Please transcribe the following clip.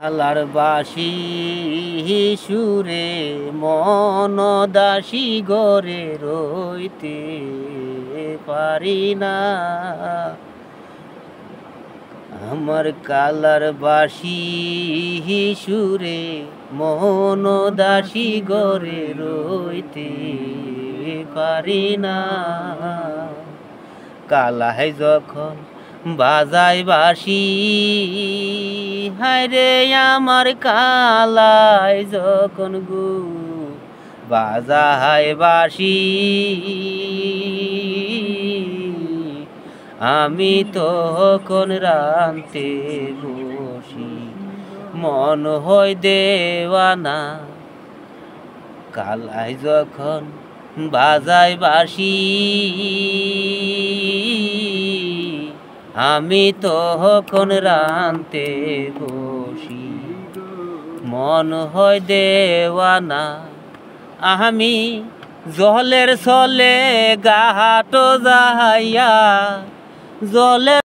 আলার বাসি সুরে মন দাসী গরে রইতে পারি না। আমার কালার বাসি সুরে মন দাসী গরে রইতে পারি না। কালাই যখন বাজাই বাসি হায়রে আমার কালাই যখন গু বাজাই বাসি আমি তখন রানতে বসি মন হয় দেওয়ানা। কালাই যখন বাজাই বাসি আমি তখন রানতে বসি মন হয় দেওয়ানা। আমি জলের চলে গাহাটো যাইয়া জলের